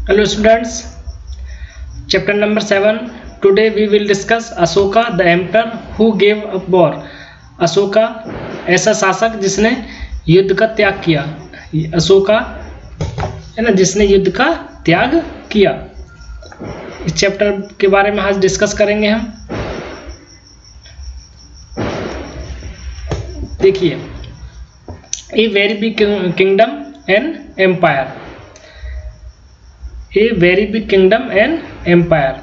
Hello students, chapter number 7. Today we will discuss Ashoka the emperor who gave up war. Ashoka ऐसा शासक जिसने युद्ध का त्याग किया। अशोका है ना, जिसने युद्ध का त्याग किया। इस चैप्टर के बारे में आज डिस्कस करेंगे हम। देखिए, a very big kingdom and empire. A very big kingdom and empire.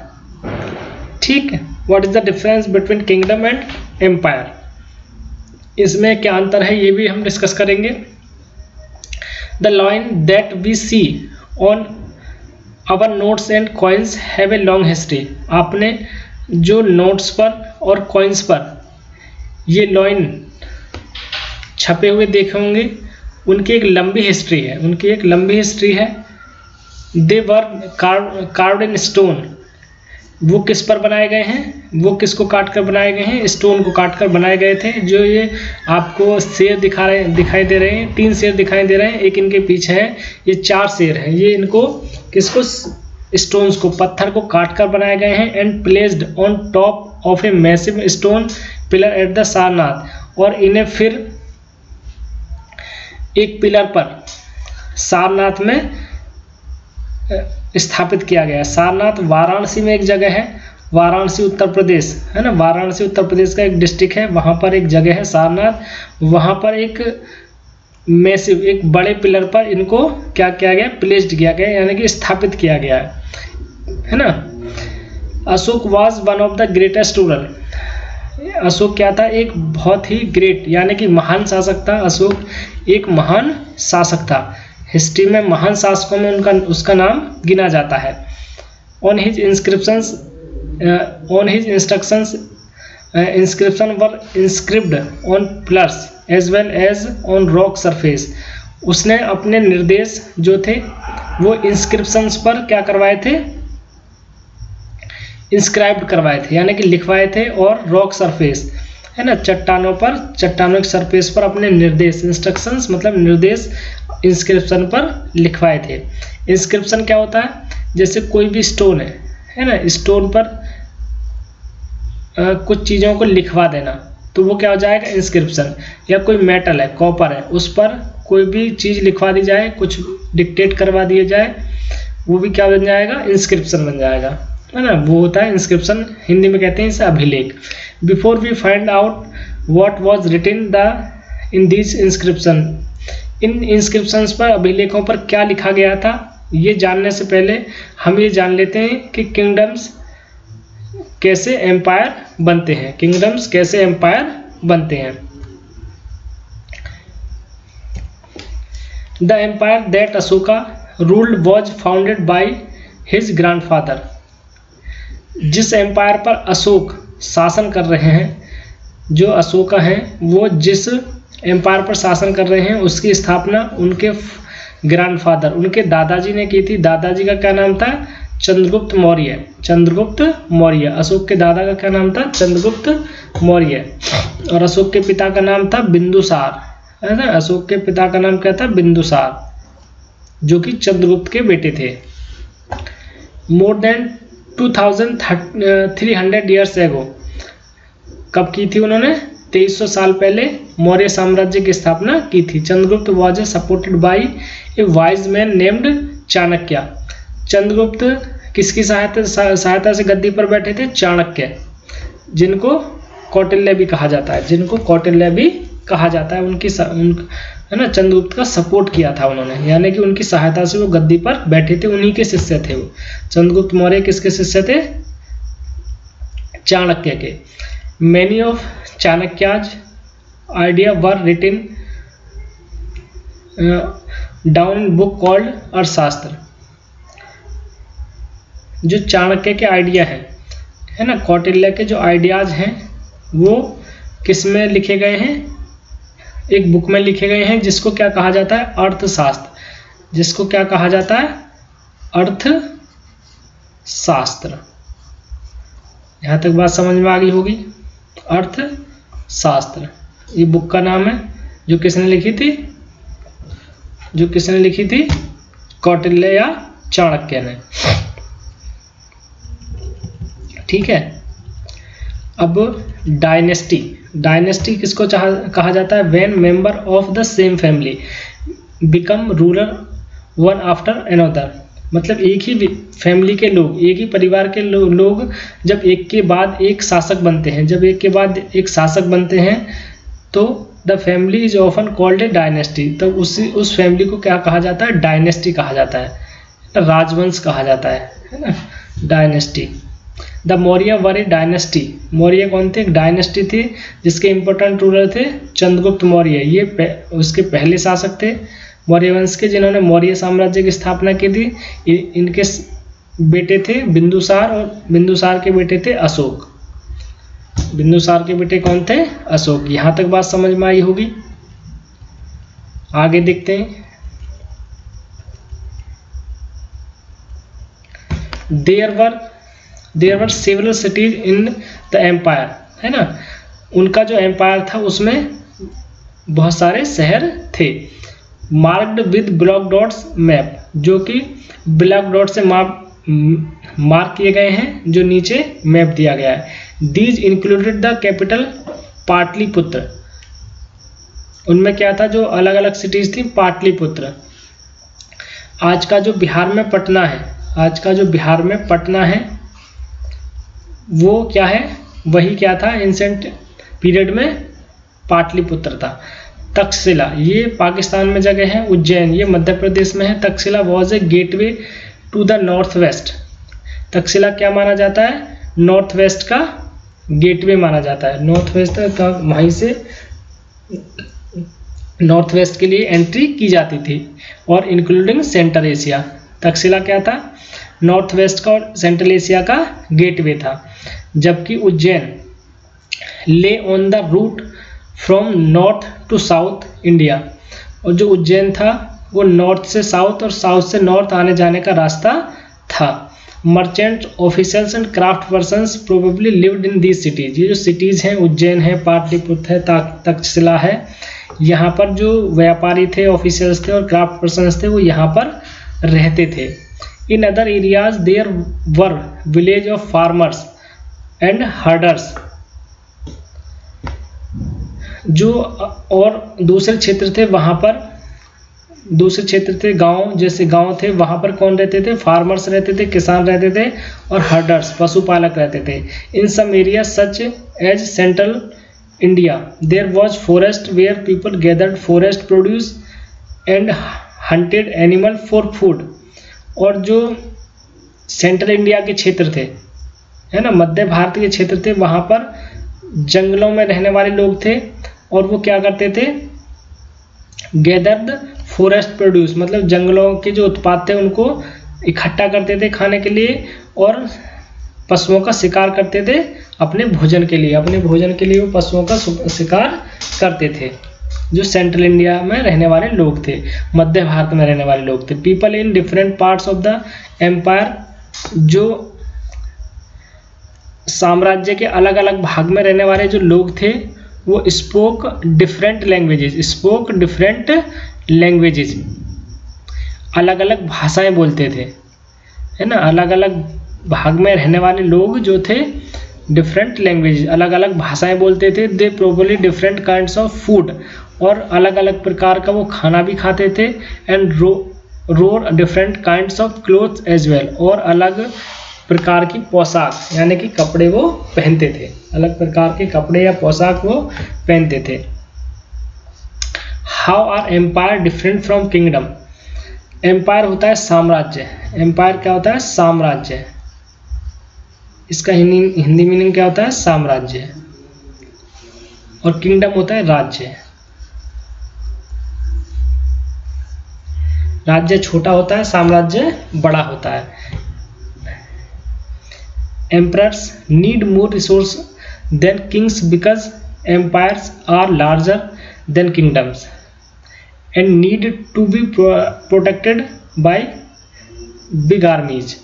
ठीक है, what is the difference between kingdom and empire, इसमें क्या अंतर है ये भी हम डिस्कस करेंगे। The line that we see on our notes and coins have a long history. आपने जो नोट्स पर और कॉइन्स पर ये लाइन छपे हुए देखे होंगे, उनकी एक लंबी हिस्ट्री है। उनकी एक लंबी हिस्ट्री है। दे वर कार्व्ड इन स्टोन। वो किस पर बनाए गए हैं? वो किसको काट कर बनाए गए हैं? स्टोन को काट कर बनाए गए थे। जो ये आपको शेर दिखाई दे रहे हैं, 3 शेर दिखाई दे रहे हैं, एक इनके पीछे है, ये 4 शेर हैं। ये इनको किसको, स्टोन्स को, पत्थर को काट कर बनाए गए हैं। And placed on top of a massive stone pillar at the Sarnath. और इन्हें फिर एक पिलर पर सारनाथ में स्थापित किया गया। सारनाथ वाराणसी में एक जगह है, वाराणसी उत्तर प्रदेश है ना, वाराणसी उत्तर प्रदेश का एक डिस्ट्रिक्ट है। वहाँ पर एक जगह है सारनाथ। वहाँ पर एक मैसिव, एक बड़े पिलर पर इनको क्या किया गया, प्लेस्ड किया गया, यानी कि स्थापित किया गया है ना। Ashok was one of the greatest ruler. Ashok क्या था? एक बहुत ही ग्रेट यानी कि महान शासक था। अशोक एक महान शासक था। हिस्ट्री में महान शासकों में उसका नाम गिना जाता है। On his inscriptions inscription were inscribed on pillars as well as on rock surface. उसने अपने निर्देश जो थे वो इंस्क्रिप्शंस पर क्या करवाए थे, इंस्क्राइब्ड करवाए थे, यानी कि लिखवाए थे। और रॉक सरफेस है ना, चट्टानों पर, चट्टानों के सरफेस पर अपने निर्देश, इंस्ट्रक्शंस मतलब निर्देश इंस्क्रिप्शन पर लिखवाए थे। इंस्क्रिप्शन क्या होता है? जैसे कोई भी स्टोन है ना, स्टोन पर कुछ चीज़ों को लिखवा देना, तो वो क्या हो जाएगा, इंस्क्रिप्शन। या कोई मेटल है, कॉपर है, उस पर कोई भी चीज़ लिखवा दी जाए, कुछ डिक्टेट करवा दिया जाए, वो भी क्या बन जाएगा, इंस्क्रिप्शन बन जाएगा है ना। वो होता है इंस्क्रिप्शन। हिंदी में कहते हैं इसे अभिलेख। Before we find out what was written in this inscription, in inscriptions पर, अभिलेखों पर क्या लिखा गया था, ये जानने से पहले हम ये जान लेते हैं कि किंगडम्स कैसे एम्पायर बनते हैं। किंगडम्स कैसे एम्पायर बनते हैं। The empire that Ashoka ruled was founded by his grandfather. जिस एम्पायर पर अशोक शासन कर रहे हैं, जो अशोका हैं, वो जिस एम्पायर पर शासन कर रहे हैं उसकी स्थापना उनके ग्रैंडफादर, उनके दादाजी ने की थी। दादाजी का क्या नाम था? चंद्रगुप्त मौर्य। चंद्रगुप्त मौर्य। अशोक के दादा का क्या नाम था? चंद्रगुप्त मौर्य। और अशोक के पिता का नाम था बिंदुसार है ना। अशोक के पिता का नाम क्या था? बिंदुसार, जो कि चंद्रगुप्त के बेटे थे। More than 2300 years ago. कब की थी उन्होंने? 2300 साल पहले मौर्य साम्राज्य की स्थापना की थी। Chandragupta was supported by A wise man named Chanakya. Chandragupta किसकी सहायता से गद्दी पर बैठे थे? चाणक्य, जिनको कौटिल्य भी कहा जाता है, जिनको कौटिल्य भी कहा जाता है। उनकी है ना, चंद्रगुप्त का सपोर्ट किया था उन्होंने, यानी कि उनकी सहायता से वो गद्दी पर बैठे थे। उन्हीं के शिष्य थे वो। चंद्रगुप्त मौर्य किसके शिष्य थे? चाणक्य के। Many of Chanakya's idea were written down in book called अर्थशास्त्र। जो चाणक्य के आइडिया है ना, कौटिल्य के जो आइडियाज हैं, वो किस में लिखे गए हैं? एक बुक में लिखे गए हैं, जिसको क्या कहा जाता है? अर्थशास्त्र। जिसको क्या कहा जाता है? अर्थशास्त्र। यहाँ तक बात समझ में आ गई होगी। अर्थशास्त्र ये बुक का नाम है, जो किसने लिखी थी? कौटिल्य या चाणक्य ने। ठीक है। अब डायनेस्टी किसको कहा जाता है? When member of the same family become ruler one after another, मतलब एक ही फैमिली के लोग, एक ही परिवार के लोग जब एक के बाद एक शासक बनते हैं, जब एक के बाद एक शासक बनते हैं तो the family is often called a dynasty, तो उस फैमिली को क्या कहा जाता है? डायनेस्टी कहा जाता है, राजवंश कहा जाता है ना, dynasty. The Maurya were A dynasty, Maurya कौन थे? एक डायनेस्टी थी जिसके इंपॉर्टेंट रूलर थे चंद्रगुप्त मौर्य, ये उसके पहले शासक थे मौर्य वंश के, जिन्होंने मौर्य साम्राज्य की स्थापना की थी। इनके बेटे थे बिंदुसार, और बिंदुसार के बेटे थे अशोक। बिंदुसार के बेटे कौन थे? अशोक। यहां तक बात समझ में आई होगी। आगे देखते हैं। There were several cities in the empire, है ना, उनका जो एम्पायर था उसमें बहुत सारे शहर थे। Marked with block dots map, जो कि ब्लॉक डॉट से मार्क किए गए हैं, जो नीचे मैप दिया गया है। These included the capital Pataliputra, उनमें क्या था? जो अलग अलग सिटीज थी, पाटलिपुत्र। आज का जो बिहार में पटना है, आज का जो बिहार में पटना है वो क्या है? वही क्या था? एंसेंट पीरियड में पाटलिपुत्र था। तक्षशिला, ये पाकिस्तान में जगह है। उज्जैन, ये मध्य प्रदेश में है। Takshashila was a gateway to the north west, Takshashila क्या माना जाता है? नॉर्थ वेस्ट का गेटवे माना जाता है। नॉर्थ वेस्ट का, वहीं से नॉर्थ वेस्ट के लिए एंट्री की जाती थी, और इंक्लूडिंग सेंट्रल एशिया। तक्षशिला क्या था? नॉर्थ वेस्ट का और सेंट्रल एशिया का गेटवे था। जबकि Ujjain lay on the route from north to south India, और जो उज्जैन था वो नॉर्थ से साउथ और साउथ से नॉर्थ आने जाने का रास्ता था। Merchant officers and craft persons probably lived in these cities, ये जो सिटीज़ हैं उज्जैन है, पाटलिपुत्र है, तक्षशिला है, यहाँ पर जो व्यापारी थे, ऑफिसर्स थे और क्राफ्ट पर्सन्स थे वो यहाँ पर रहते थे। In other areas there were village of farmers and herders, जो और दूसरे क्षेत्र थे वहाँ पर, दूसरे क्षेत्र थे गांव, जैसे गांव थे वहाँ पर कौन रहते थे? फार्मर्स रहते थे, किसान रहते थे, और हर्डर्स पशुपालक रहते थे। In some area such as central India there was forest where people gathered forest produce and hunted animal for food, और जो सेंट्रल इंडिया के क्षेत्र थे, है ना, मध्य भारत के क्षेत्र थे, वहाँ पर जंगलों में रहने वाले लोग थे, और वो क्या करते थे? गैदर्ड फॉरेस्ट प्रोड्यूस, मतलब जंगलों के जो उत्पाद थे उनको इकट्ठा करते थे खाने के लिए, और पशुओं का शिकार करते थे अपने भोजन के लिए। अपने भोजन के लिए वो पशुओं का शिकार करते थे, जो सेंट्रल इंडिया में रहने वाले लोग थे, मध्य भारत में रहने वाले लोग थे। People in different parts of the empire, जो साम्राज्य के अलग अलग भाग में रहने वाले जो लोग थे वो स्पोक डिफरेंट लैंग्वेजेस, अलग अलग भाषाएं बोलते थे, है ना। अलग अलग भाग में रहने वाले लोग जो थे डिफरेंट लैंग्वेज, अलग अलग भाषाएं बोलते थे। They probably different kinds of food, और अलग अलग प्रकार का वो खाना भी खाते थे। And wore different kinds of clothes as well, और अलग प्रकार की पोशाक यानी कि कपड़े वो पहनते थे, अलग प्रकार के कपड़े या पोशाक वो पहनते थे। How are empire different from kingdom? Empire होता है साम्राज्य, एम्पायर क्या होता है? साम्राज्य। इसका हिंदी मीनिंग क्या होता है? साम्राज्य। और किंगडम होता है राज्य। राज्य छोटा होता है, साम्राज्य बड़ा होता है। Emperors need more resource than kings because empires are larger than kingdoms and need to be protected by big armies.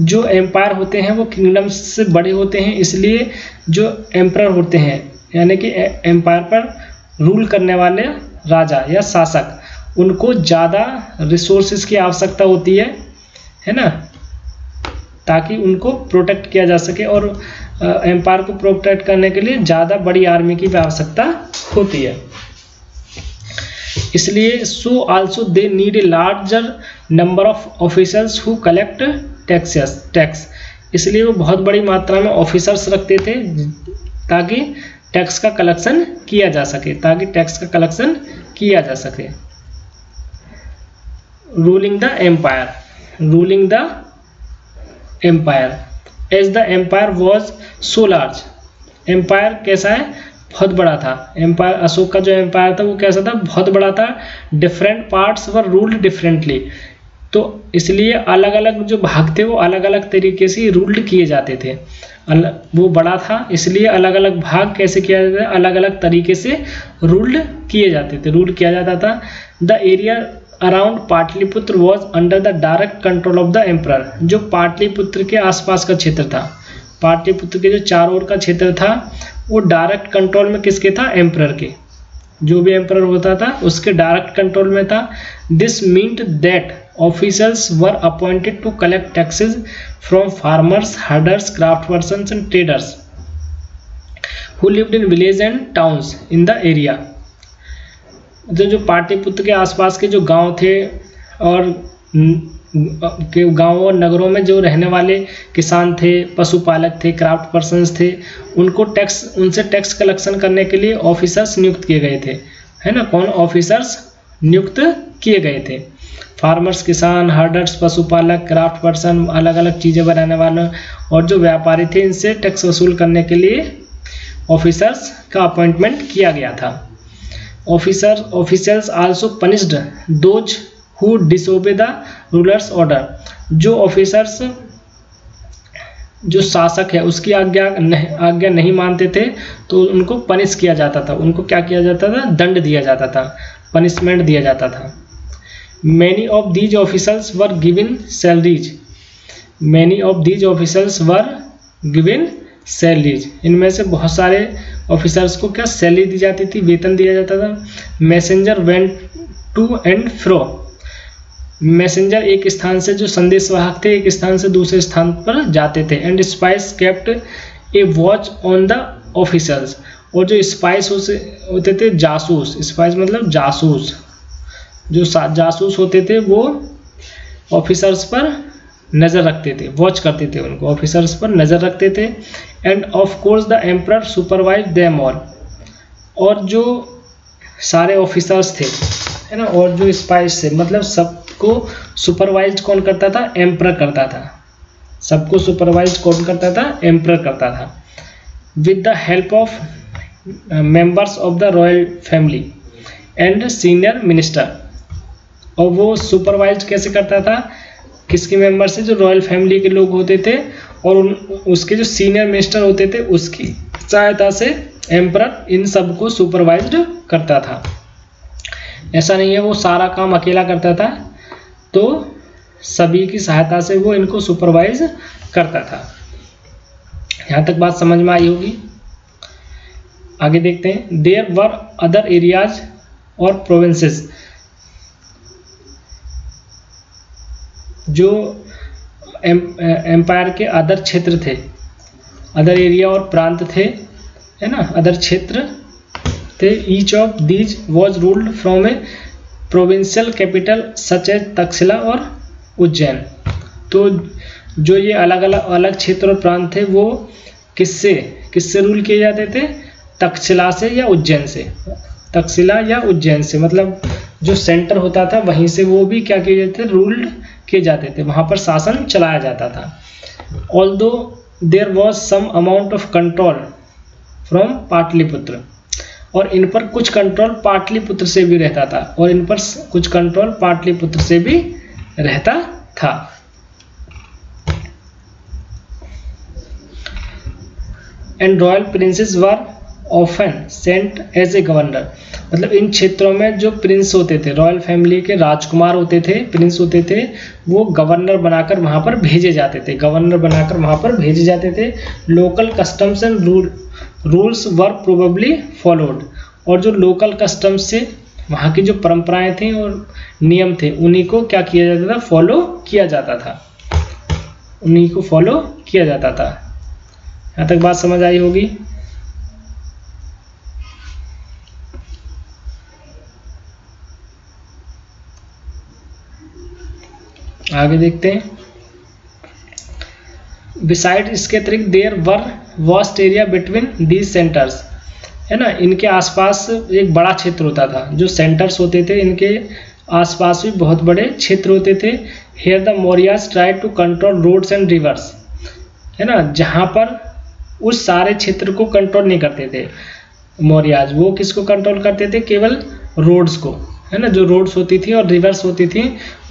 जो एम्पायर होते हैं वो किंगडम से बड़े होते हैं, इसलिए जो एम्परर होते हैं यानी कि एम्पायर पर रूल करने वाले राजा या शासक, उनको ज़्यादा रिसोर्सेज की आवश्यकता होती है ना, ताकि उनको प्रोटेक्ट किया जा सके, और एम्पायर को प्रोटेक्ट करने के लिए ज़्यादा बड़ी आर्मी की आवश्यकता होती है। इसलिए so also they need a larger number of officers who collect tax. इसलिए वो बहुत बड़ी मात्रा में ऑफिसर्स रखते थे ताकि टैक्स का कलेक्शन किया जा सके, ruling the empire as the empire was so large. Empire कैसा है, बहुत बड़ा था। एम्पायर, अशोक का जो एम्पायर था वो कैसा था, बहुत बड़ा था। डिफरेंट पार्ट्स वर रूल्ड डिफरेंटली, तो इसलिए अलग अलग जो भाग थे वो अलग अलग तरीके से रूल्ड किए जाते थे। वो बड़ा था इसलिए अलग अलग भाग कैसे किया जाता था, अलग अलग तरीके से रूल्ड किया जाता था। The area around Pataliputra was under the direct control of the emperor. जो पाटलिपुत्र के आसपास का क्षेत्र था, पाटलिपुत्र के जो चारों ओर का क्षेत्र था, वो डायरेक्ट कंट्रोल में किसके था, एम्परर के। जो भी एम्परर होता था उसके डायरेक्ट कंट्रोल में था। This meant that officers were appointed to collect taxes from farmers, herders, craft persons and traders who lived in village and towns in the area. जो पाटलिपुत्र के आसपास के जो गांव थे और के गांवों और नगरों में जो रहने वाले किसान थे, पशुपालक थे, क्राफ्ट पर्सन्स थे, उनसे टैक्स कलेक्शन करने के लिए ऑफिसर्स नियुक्त किए गए थे, है ना। कौन ऑफिसर्स नियुक्त किए गए थे? फार्मर्स, किसान, हर्डर्स, पशुपालक, क्राफ्ट पर्सन, अलग अलग चीज़ें बनाने वाले और जो व्यापारी थे, इनसे टैक्स वसूल करने के लिए ऑफिसर्स का अपॉइंटमेंट किया गया था। Officers also punished those who disobey the rulers order. जो ऑफिसर्स, जो शासक है उसकी आज्ञा नहीं मानते थे तो उनको पनिश किया जाता था। उनको क्या किया जाता था? दंड दिया जाता था, पनिशमेंट दिया जाता था। Many of these officers were given salaries. इनमें से बहुत सारे ऑफिसर्स को क्या सैलरी दी जाती थी, वेतन दिया जाता था। Messenger went to and fro. Messenger एक स्थान से, जो संदेशवाहक थे, एक स्थान से दूसरे स्थान पर जाते थे। And spice kept A watch on the officers. और जो स्पाइस होते थे, जासूस, स्पाइस मतलब जासूस, जो जासूस होते थे वो ऑफिसर्स पर नज़र रखते थे, वॉच करते थे, उनको ऑफिसर्स पर नज़र रखते थे। End of course the emperor supervise them all. और जो सारे ऑफिसर्स थे, है ना, और जो स्पाइस थे, मतलब सबको सुपरवाइज कौन करता था? एम्परर करता था। सबको सुपरवाइज कौन करता था? एम्परर करता था। With the help of members of the royal family and senior minister. और वो सुपरवाइज कैसे करता था? किसके मेंबर से? जो रॉयल फैमिली के लोग होते थे और उसके जो सीनियर मिनिस्टर होते थे, उसकी सहायता से एम्परर इन सब को सुपरवाइज्ड करता था। ऐसा नहीं है वो सारा काम अकेला करता था, तो सभी की सहायता से वो इनको सुपरवाइज करता था। यहाँ तक बात समझ में आई होगी। आगे देखते हैं। देयर वर अदर एरियाज और प्रोविंसेस। जो एम्पायर के अदर क्षेत्र थे, अदर एरिया और प्रांत थे, है ना, अदर क्षेत्र थे। Each of these was ruled from a provincial capital such as Takshashila और उज्जैन। तो जो ये अलग क्षेत्र और प्रांत थे वो किससे रूल किए जाते थे? तक्षशिला से या उज्जैन से। तक्षशिला या उज्जैन से, मतलब जो सेंटर होता था वहीं से वो भी क्या किए जाते थे? रूल्ड किए जाते थे, वहाँ पर शासन चलाया जाता था। Although there was some amount of control from Pataliputra. और इन पर कुछ कंट्रोल पाटलिपुत्र से भी रहता था, और इन पर कुछ कंट्रोल पाटलिपुत्र से भी रहता था। And royal princes were often sent as a governor. मतलब इन क्षेत्रों में जो प्रिंस होते थे, रॉयल फैमिली के राजकुमार होते थे, प्रिंस होते थे, वो गवर्नर बनाकर वहाँ पर भेजे जाते थे। Local customs and rules were probably followed. और जो लोकल कस्टम्स से वहाँ की जो परंपराएं थी और नियम थे उन्हीं को क्या किया जाता था, फॉलो किया जाता था, उन्हीं को फॉलो किया जाता था। यहाँ तक बात समझ आई होगी। आगे देखते हैं। बिसाइड इसके अतिरिक्त there were vast area between these centres, है ना, इनके आसपास एक बड़ा क्षेत्र होता था, जो सेंटर्स होते थे इनके आसपास भी बहुत बड़े क्षेत्र होते थे। Here the Mauryas try to control roads and rivers, है ना, जहाँ पर उस सारे क्षेत्र को कंट्रोल नहीं करते थे मौर्याज, वो किसको कंट्रोल करते थे, केवल रोड्स को, है ना, जो रोड्स होती थी और रिवर्स होती थी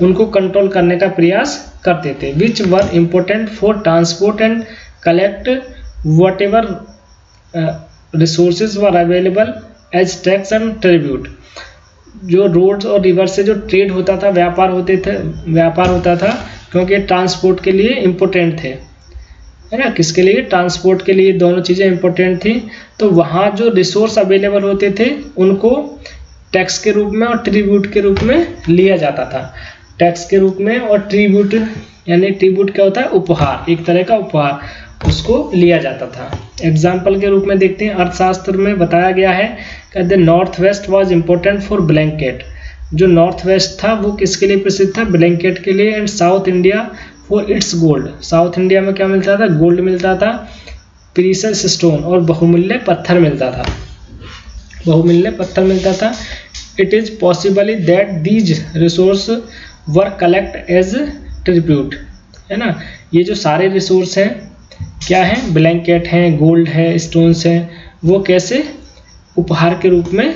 उनको कंट्रोल करने का प्रयास करते थे। Which were important for transport and collect whatever resources were available as tax and tribute, जो रोड्स और रिवर से जो ट्रेड होता था, व्यापार होता था, क्योंकि ट्रांसपोर्ट के लिए इम्पोर्टेंट थे, है ना, किसके लिए, ट्रांसपोर्ट के लिए दोनों चीज़ें इम्पोर्टेंट थी। तो वहाँ जो रिसोर्स अवेलेबल होते थे उनको टैक्स के रूप में और ट्रिब्यूट के रूप में लिया जाता था, टैक्स के रूप में, और ट्रिब्यूट यानी ट्रिब्यूट क्या होता है, उपहार, एक तरह का उपहार, उसको लिया जाता था। एग्जाम्पल के रूप में देखते हैं, अर्थशास्त्र में बताया गया है कि the north waste was important for blanket, जो नॉर्थ वेस्ट था वो किसके लिए प्रसिद्ध था, ब्लैंकेट के लिए। And south India for its gold, south India में क्या मिलता था, गोल्ड मिलता था, प्रीशियस स्टोन और बहुमूल्य पत्थर मिलता था, बहुमूल्य पत्थर मिलता था। It is possibly that these resource were collect as tribute, है ना, ये जो सारे रिसोर्स हैं क्या हैं, ब्लैंकेट हैं, गोल्ड है, स्टोन्स हैं, वो कैसे उपहार के रूप में,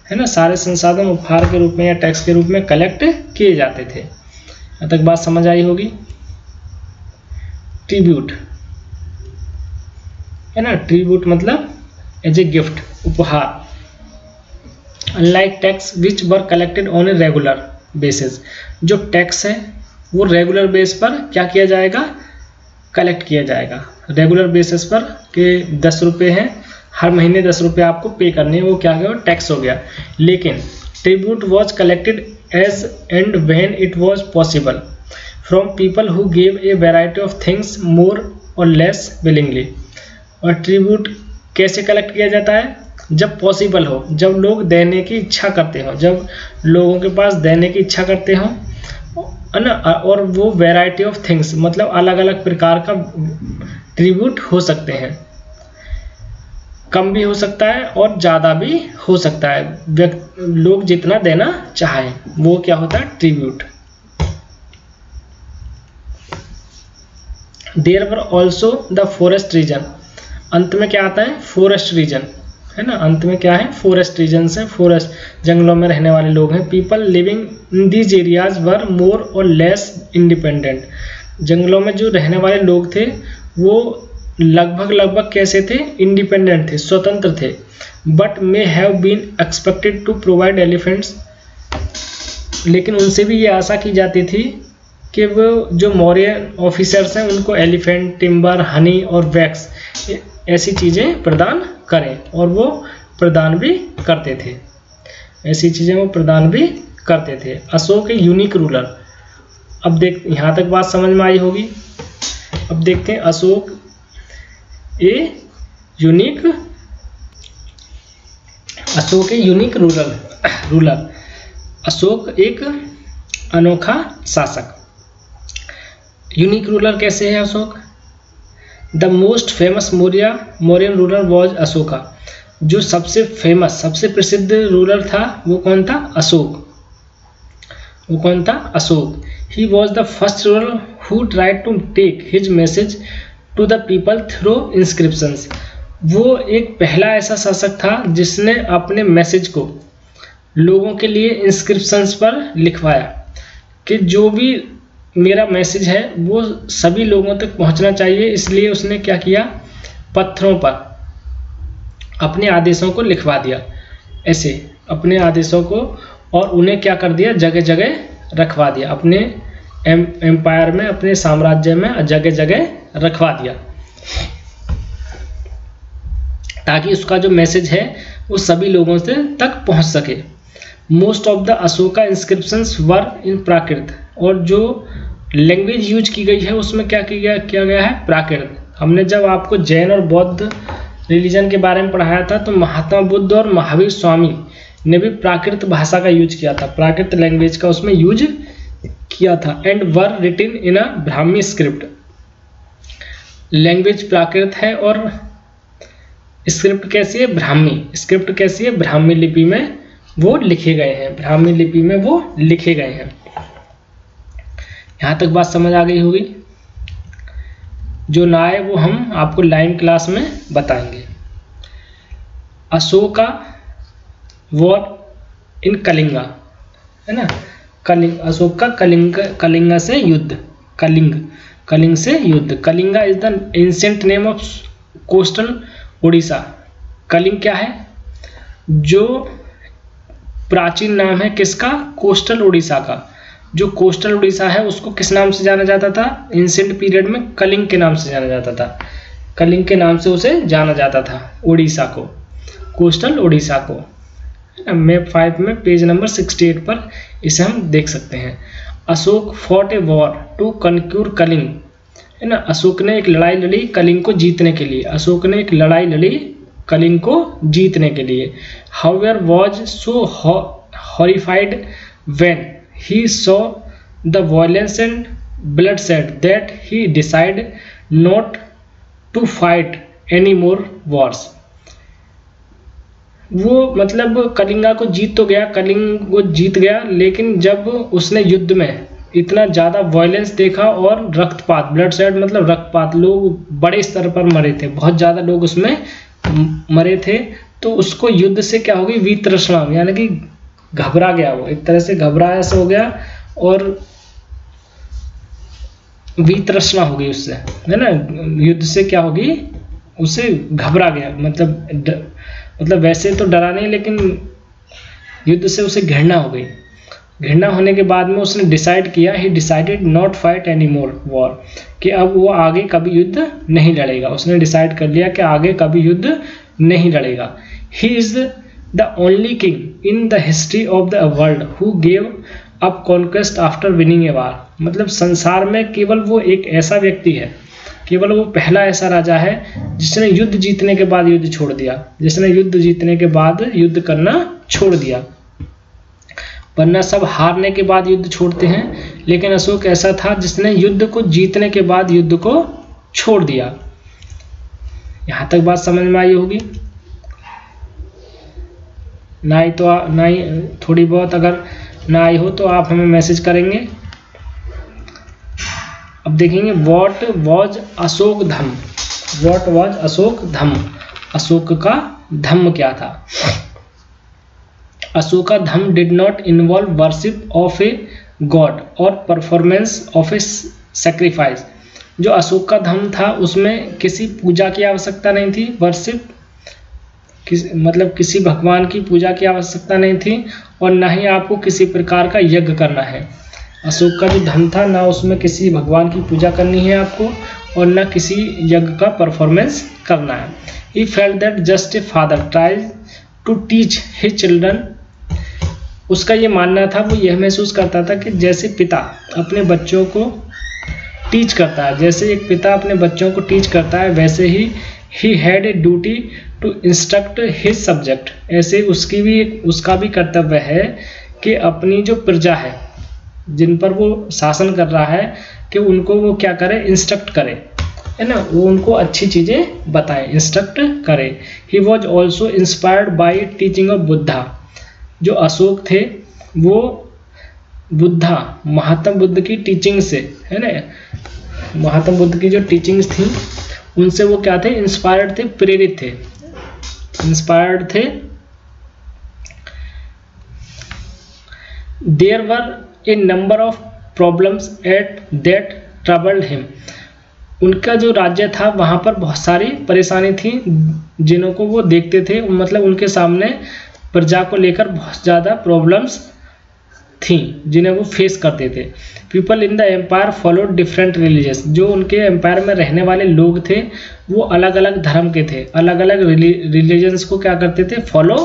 है ना, सारे संसाधन उपहार के रूप में या टैक्स के रूप में कलेक्ट किए जाते थे। यहाँ तक बात समझ आई होगी। ट्रिब्यूट, है ना, ट्रिब्यूट मतलब एज ए गिफ्ट, उपहार। Unlike tax which were collected on a regular basis, जो टैक्स है वो रेगुलर बेस पर क्या किया जाएगा, कलेक्ट किया जाएगा, रेगुलर बेसिस पर कि 10 रुपये हैं, हर महीने 10 रुपये आपको पे करने हैं, वो क्या गया, टैक्स हो गया। लेकिन tribute was collected as and when it was possible from people who gave a variety of things more or less willingly. और ट्रिब्यूट कैसे कलेक्ट किया जाता है, जब पॉसिबल हो, जब लोग देने की इच्छा करते हो, जब लोगों के पास देने की इच्छा करते हो, है ना, और वो वैरायटी ऑफ थिंग्स मतलब अलग अलग प्रकार का ट्रिब्यूट हो सकते हैं, कम भी हो सकता है और ज़्यादा भी हो सकता है, लोग जितना देना चाहें वो क्या होता है, tribute. There were also the forest region, अंत में क्या आता है, फॉरेस्ट रीजन, है ना, अंत में क्या है, फॉरेस्ट रीजन से, फॉरेस्ट जंगलों में रहने वाले लोग हैं। People living in these areas were more or less independent, जंगलों में जो रहने वाले लोग थे वो लगभग कैसे थे, इंडिपेंडेंट थे, स्वतंत्र थे। But may have been expected to provide elephants, लेकिन उनसे भी ये आशा की जाती थी कि वो जो मौर्य ऑफिसर्स हैं उनको एलिफेंट, टिम्बर, हनी और वैक्स ऐसी चीज़ें प्रदान करें, और वो प्रदान भी करते थे, ऐसी चीज़ें वो प्रदान भी करते थे। अशोक ए यूनिक रूलर, अब देख, यहाँ तक बात समझ में आई होगी। अब देखते हैं Ashok a unique ruler, Ashok एक अनोखा शासक। यूनिक रूलर कैसे है Ashok, the most famous Mauryan ruler was Ashoka, जो सबसे फेमस, सबसे प्रसिद्ध रूलर था वो कौन था, अशोक, वो कौन था, Ashok. He was the first ruler who tried to take his message to the people through inscriptions, वो एक पहला ऐसा शासक था जिसने अपने मैसेज को लोगों के लिए इंस्क्रिप्शंस पर लिखवाया कि जो भी मेरा मैसेज है वो सभी लोगों तक पहुंचना चाहिए, इसलिए उसने क्या किया, पत्थरों पर अपने आदेशों को लिखवा दिया, ऐसे अपने आदेशों को, और उन्हें क्या कर दिया, जगह जगह रखवा दिया, अपने एम्पायर में, अपने साम्राज्य में जगह जगह रखवा दिया, ताकि उसका जो मैसेज है वो सभी लोगों से तक पहुंच सके। Most of the Ashoka inscriptions were in Prakrit, और जो लैंग्वेज यूज की गई है उसमें क्या किया गया है, प्राकृत। हमने जब आपको जैन और बौद्ध रिलीजन के बारे में पढ़ाया था तो महात्मा बुद्ध और महावीर स्वामी ने भी प्राकृत भाषा का यूज किया था, प्राकृत लैंग्वेज का उसमें यूज किया था। And were written in a Brahmi script, language Prakrit है और स्क्रिप्ट कैसी है, ब्राह्मी। स्क्रिप्ट कैसी है, ब्राह्मी लिपि में वो लिखे गए हैं, ब्राह्मी लिपि में वो लिखे गए हैं। यहाँ तक बात समझ आ गई होगी। जो ना आए वो हम आपको लाइन क्लास में बताएंगे। अशोका वॉर इन कलिंगा, है ना, अशोक का कलिंगा से युद्ध, कलिंग से युद्ध। Kalinga is the ancient name of coastal Orissa. Kalinga क्या है, जो प्राचीन नाम है किसका, कोस्टल उड़ीसा का। जो कोस्टल उड़ीसा है उसको किस नाम से जाना जाता था, एंशिएंट पीरियड में कलिंग के नाम से जाना जाता था, कलिंग के नाम से उसे जाना जाता था, उड़ीसा को, कोस्टल उड़ीसा को। मैप 5 में पेज नंबर 68 पर इसे हम देख सकते हैं। Ashok fought a war to conquer Kalinga, है ना, अशोक ने एक लड़ाई लड़ी कलिंग को जीतने के लिए, अशोक ने एक लड़ाई लड़ी कलिंग को जीतने के लिए। However was so horrified when he saw the violence and bloodshed that he decided not to fight any more wars। वो मतलब कलिंगा को जीत तो गया, कलिंग को जीत गया, लेकिन जब उसने युद्ध में इतना ज़्यादा वायलेंस देखा और रक्तपात, ब्लडशेड मतलब रक्तपात, लोग बड़े स्तर पर मरे थे, बहुत ज़्यादा लोग उसमें मरे थे, तो उसको युद्ध से क्या हो गई, वितृष्णा, यानी कि घबरा गया, वो एक तरह से घबराया से हो गया और वितृष्णा हो गई उससे, है ना, युद्ध से क्या होगी, उसे घबरा गया, मतलब वैसे तो डरा नहीं, लेकिन युद्ध से उसे घृणा हो गई। घृणा होने के बाद में उसने डिसाइड किया, ही decided not fight any more war, कि अब वो आगे कभी युद्ध नहीं लड़ेगा। उसने डिसाइड कर लिया कि आगे कभी युद्ध नहीं लड़ेगा। He is the only king in the history of the world who gave up conquest after winning a war। मतलब संसार में केवल वो एक ऐसा व्यक्ति है, केवल वो पहला ऐसा राजा है जिसने युद्ध जीतने के बाद युद्ध छोड़ दिया, जिसने युद्ध जीतने के बाद युद्ध करना छोड़ दिया। वरना सब हारने के बाद युद्ध छोड़ते हैं, लेकिन अशोक ऐसा था जिसने युद्ध को जीतने के बाद युद्ध को छोड़ दिया। यहाँ तक बात समझ में आई होगी। ना ही तो ना ही थोड़ी बहुत अगर ना आई हो तो आप हमें मैसेज करेंगे। अब देखेंगे what was Ashok Dhamma, what was Ashok Dhamma, Ashok का धम्म क्या था। Ashoka Dhamma did not involve worship of a god और परफॉर्मेंस ऑफ ए सैक्रिफाइस। जो अशोक का धम्म था उसमें किसी पूजा की आवश्यकता नहीं थी, वर्शिप मतलब किसी भगवान की पूजा की आवश्यकता नहीं थी, और ना ही आपको किसी प्रकार का यज्ञ करना है। अशोक का जो धर्म था, ना उसमें किसी भगवान की पूजा करनी है आपको, और ना किसी यज्ञ का परफॉर्मेंस करना है। He felt that just a father tries to teach his children, उसका ये मानना था, वो यह महसूस करता था कि जैसे पिता अपने बच्चों को टीच करता है, जैसे एक पिता अपने बच्चों को टीच करता है, वैसे ही had a duty to instruct his subject. ऐसे उसका भी कर्तव्य है कि अपनी जो प्रजा है, जिन पर वो शासन कर रहा है, कि उनको वो क्या करे, इंस्ट्रक्ट करे, है ना, वो उनको अच्छी चीज़ें बताए, इंस्ट्रक्ट करे। He was also inspired by teaching of Buddha. जो अशोक थे वो बुद्धा, महात्मा बुद्ध की टीचिंग से, है ना, महात्मा बुद्ध की जो टीचिंग्स थी उनसे वो क्या थे, इंस्पायर्ड थे, प्रेरित थे, इंस्पायर्ड थे। There were a number of problems at that troubled him. उनका जो राज्य था वहाँ पर बहुत सारी परेशानी थी जिन्हों को वो देखते थे, मतलब उनके सामने प्रजा को लेकर बहुत ज़्यादा प्रॉब्लम्स थी जिन्हें वो फेस करते थे। People in the empire followed different religious. जो उनके एम्पायर में रहने वाले लोग थे वो अलग अलग धर्म के थे, अलग अलग रिलीजन्स को क्या करते थे, फॉलो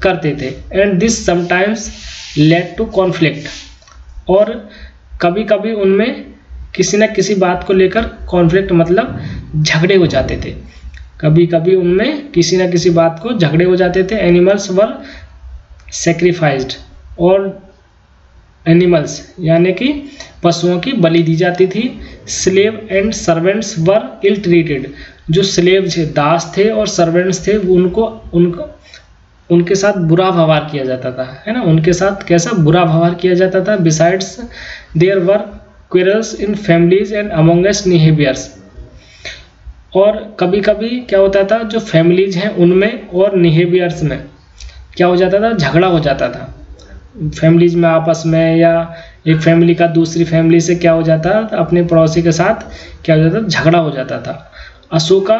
करते थे and this sometimes led to conflict, और कभी कभी उनमें किसी न किसी बात को लेकर कॉन्फ्लिक्ट मतलब झगड़े हो जाते थे, कभी कभी उनमें किसी न किसी बात को झगड़े हो जाते थे। एनिमल्स वर सेक्रीफाइज्ड, और एनिमल्स यानी कि पशुओं की बलि दी जाती थी। Slave and servants were ill treated, जो स्लेव थे, दास थे और सर्वेंट्स थे, उनके साथ बुरा व्यवहार किया जाता था, है ना, उनके साथ कैसा बुरा व्यवहार किया जाता था। Besides there were quarrels in families and amongst neighbours, और कभी कभी क्या होता था, जो फैमिलीज हैं उनमें और निहेबियर्स में क्या हो जाता था, झगड़ा हो जाता था। फैमिलीज में आपस में, या एक फैमिली का दूसरी फैमिली से क्या हो जाता था, अपने पड़ोसी के साथ क्या हो जाता था, झगड़ा हो जाता था। Ashoka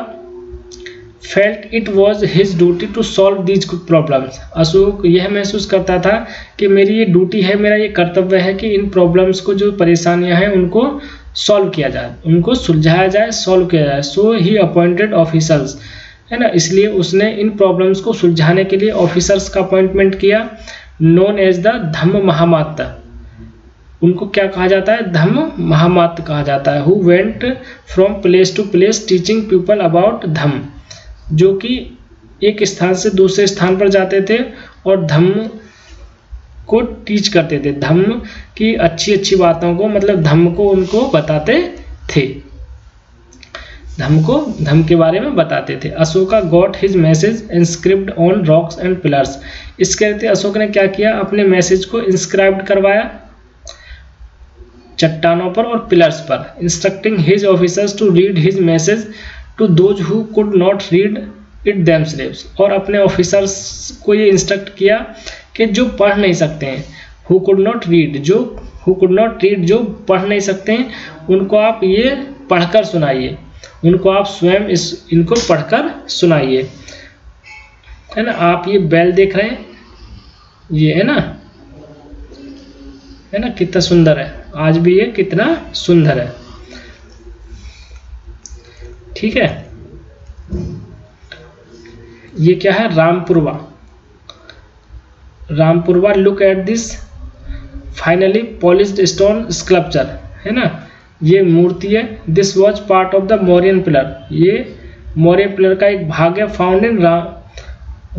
felt it was his duty to solve these problems, Ashok यह महसूस करता था कि मेरी ये ड्यूटी है, मेरा ये कर्तव्य है कि इन प्रॉब्लम्स को, जो परेशानियां हैं उनको सॉल्व किया जाए, उनको सुलझाया जाए, सॉल्व किया जाए। सो ही अपॉइंटेड ऑफिसर्स, है ना, इसलिए उसने इन प्रॉब्लम्स को सुलझाने के लिए ऑफिसर्स का अपॉइंटमेंट किया, नोन एज द धम्म महामात्य, उनको क्या कहा जाता है, धम्म महामात्य कहा जाता है। Who went from place to place teaching people about dhamma, जो कि एक स्थान से दूसरे स्थान पर जाते थे और धम्म को टीच करते थे, धम्म की अच्छी अच्छी बातों को, मतलब धम्म को उनको बताते थे, धम्म के बारे में बताते थे। Ashoka got his message inscript on rocks and pillars, इसके कहते अशोक ने क्या किया, अपने मैसेज को इंस्क्राइब्ड करवाया चट्टानों पर और पिलर्स पर। Instructing his officers to read his message to those who could not read it themselves, और अपने ऑफिसर्स को ये इंस्ट्रक्ट किया कि जो पढ़ नहीं सकते हैं, हु कुड नॉट रीड, जो पढ़ नहीं सकते हैं, उनको आप ये पढ़कर सुनाइए, उनको आप स्वयं इनको पढ़कर सुनाइए, है ना। आप ये बैल देख रहे हैं, ये है ना कितना सुंदर है, आज भी ये कितना सुंदर है, ठीक है। ये क्या है, Rampurwa look at this finally polished stone sculpture, है ना, ये मूर्ति है। This was part of the Mauryan pillar, ये मौर्य पिलर का एक भाग है। फाउंड इन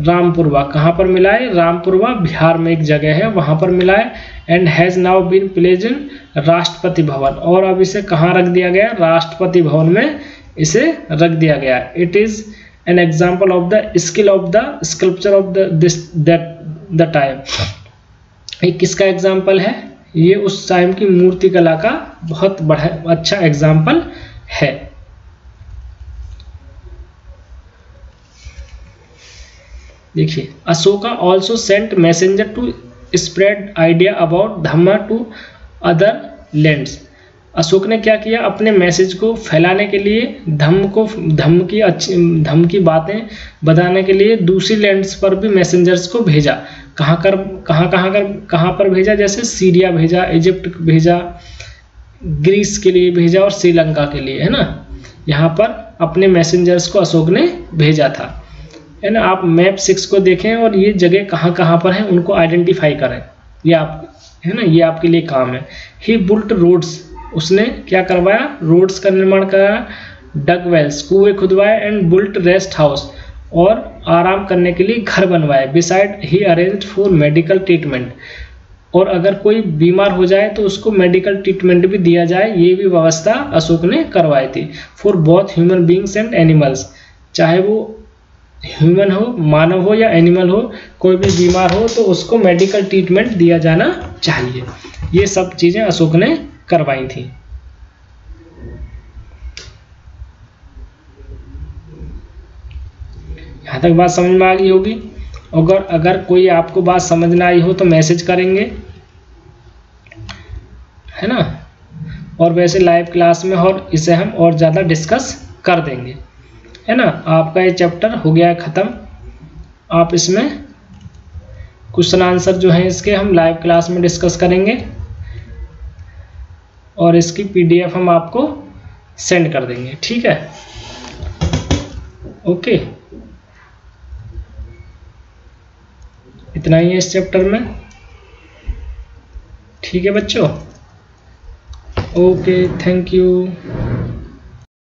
रामपुरवा, कहाँ पर मिला है, रामपुरवा बिहार में एक जगह है, वहां पर मिला है। And has now been placed in Rashtrapati Bhavan, और अब इसे कहाँ रख दिया गया, राष्ट्रपति भवन में इसे रख दिया गया। It is an example of the skill of the sculpture of the time, ये किसका एग्जाम्पल है, ये उस टाइम की मूर्ति कला का बहुत बड़ा अच्छा एग्जाम्पल है। देखिए, Ashoka also sent messenger to spread idea about dhamma to other lands, Ashok ने क्या किया, अपने मैसेज को फैलाने के लिए, धम्म की बातें बताने के लिए दूसरी लैंड्स पर भी मैसेंजर्स को भेजा। कहाँ पर भेजा, जैसे सीरिया भेजा, इजिप्ट भेजा, ग्रीस के लिए भेजा और श्रीलंका के लिए, है ना, यहाँ पर अपने मैसेंजर्स को अशोक ने भेजा था, है ना। आप मैप 6 को देखें और ये जगह कहाँ पर है उनको आइडेंटिफाई करें, ये आप, है ना, ये आपके लिए काम है। ही बुल्ट रोड्स, उसने क्या करवाया, रोड्स का निर्माण कराया। डग वेल्स, कुएं खुदवाए। एंड बुल्ट रेस्ट हाउस, और आराम करने के लिए घर बनवाए। Beside he arrange for medical treatment, और अगर कोई बीमार हो जाए तो उसको मेडिकल ट्रीटमेंट भी दिया जाए, ये भी व्यवस्था अशोक ने करवाई थी। For both human beings and animals, चाहे वो ह्यूमन हो, मानव हो या एनिमल हो, कोई भी बीमार हो तो उसको मेडिकल ट्रीटमेंट दिया जाना चाहिए। ये सब चीजें अशोक ने करवाई थी। यहां तक बात समझ में आ गई होगी। अगर कोई आपको बात समझ ना आई हो तो मैसेज करेंगे, है ना, और वैसे लाइव क्लास में और इसे हम और ज़्यादा डिस्कस कर देंगे, है ना। आपका ये चैप्टर हो गया है ख़त्म। आप इसमें क्वेश्चन आंसर जो है इसके हम लाइव क्लास में डिस्कस करेंगे, और इसकी PDF हम आपको सेंड कर देंगे, ठीक है, ओके। इतना ही है इस चैप्टर में। ठीक है बच्चों, ओके, थैंक यू।